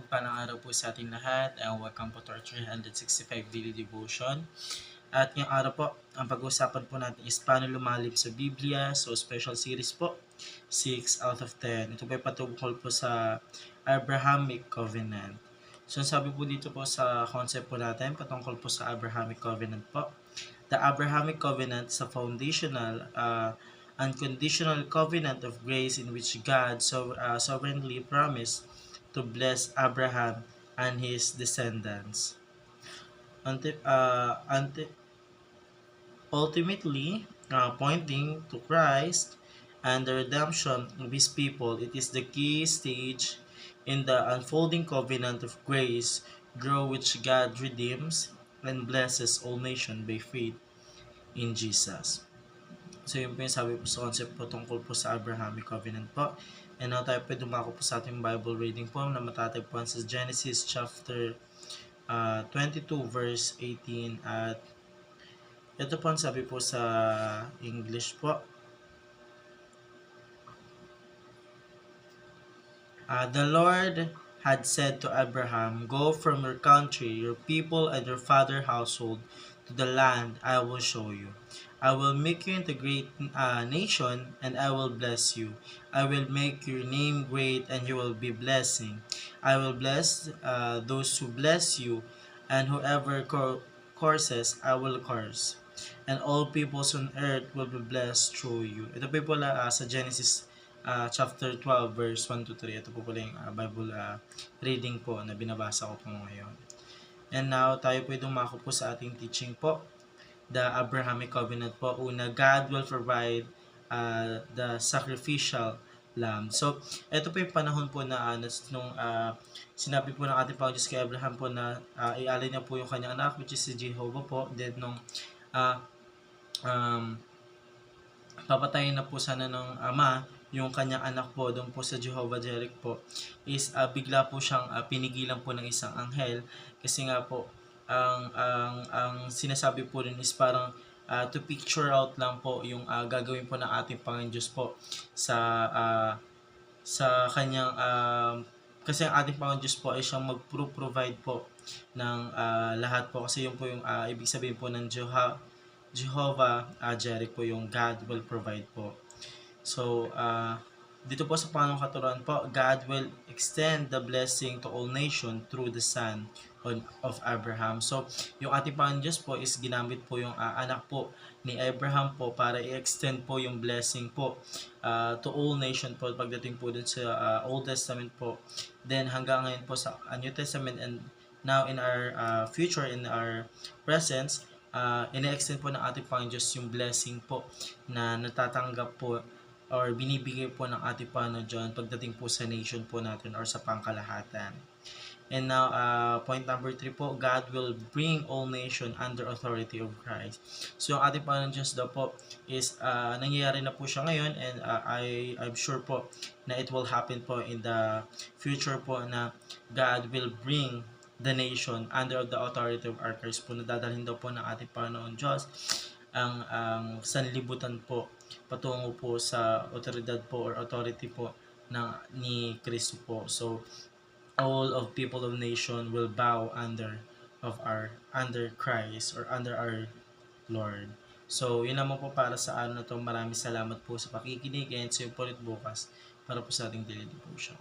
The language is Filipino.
mapagpalang araw po sa ating lahat and welcome po to our 365 daily devotion. At ngayong araw po, ang pag-uusapan po natin is paano lumalim sa Biblia. So special series po, 6 out of 10. Ito po ay patungkol po sa Abrahamic Covenant. So sabi po dito po sa concept po natin, patungkol po sa Abrahamic Covenant po. The Abrahamic Covenant is a foundational, unconditional covenant of grace in which God sovereignly promised to bless Abraham and his descendants. Ultimately, pointing to Christ and the redemption of his people, it is the key stage in the unfolding covenant of grace through which God redeems and blesses all nations by faith in Jesus. So yun po yung sabi po sa concept po tungkol po sa Abrahamic Covenant po. And now tayo po dumako po sa ating Bible reading po na matatagpuan sa Genesis chapter 22 verse 18 at ito po ang sabi po sa English po. The Lord had said to Abraham, "Go from your country, your people, and your father's household to the land I will show you. I will make you into a great nation, and I will bless you. I will make your name great, and you will be blessing. I will bless those who bless you, and whoever curses, I will curse. And all peoples on earth will be blessed through you." Ito po pala sa Genesis chapter 12 verse 1 to 3. Ito po pala yung Bible reading po na binabasa ko po ngayon. And now, tayo po dumako po sa ating teaching po. The Abrahamic Covenant po. Una, God will provide the sacrificial lamb. So, ito po yung panahon po na nung sinabi po ng ating Panginoon Diyos kay Abraham po na ialay niya po yung kanyang anak, which is si Jehovah po. Then, nung papatayin na po sana ng ama yung kanyang anak po doon po sa Jehovah Jireh po is bigla po siyang pinigilan po ng isang anghel kasi nga po ang sinasabi po rin is parang to picture out lang po yung gagawin po ng ating Panginoon Diyos po sa kanyang kasi ang ating Panginoon Diyos po ay siyang mag-provide po ng lahat po kasi yun po yung ibig sabihin po ng Jehovah Jireh po yung God will provide po. So, dito po sa pangalawang katuruan po, God will extend the blessing to all nations through the son of Abraham. So, yung ating Panginoon Diyos po is ginamit po yung anak po ni Abraham po para i-extend po yung blessing po to all nations po pagdating po dun sa Old Testament po. Then, hanggang ngayon po sa New Testament and now in our future, in our presence, ina-extend po ng ating Panginoon Diyos yung blessing po na natatanggap po or binibigay po ng ating Panginoon Diyos pagdating po sa nation po natin or sa pangkalahatan. And now, point number 3 po, God will bring all nation under authority of Christ. So, yung ating Panginoon Diyos daw po is nangyayari na po siya ngayon and I'm sure po na it will happen po in the future po na God will bring the nation under the authority of our Christ po. Nadadalhin daw po ng ating Panginoon Diyos ang sanlibutan po patungo po sa otoridad po or authority po ni Kristo po. So, all of people of nation will bow under Christ or under our Lord. So, yun naman po para sa ano na to. Maraming salamat po sa pakikinig and see you po ulit bukas para po sa ating daily devotion.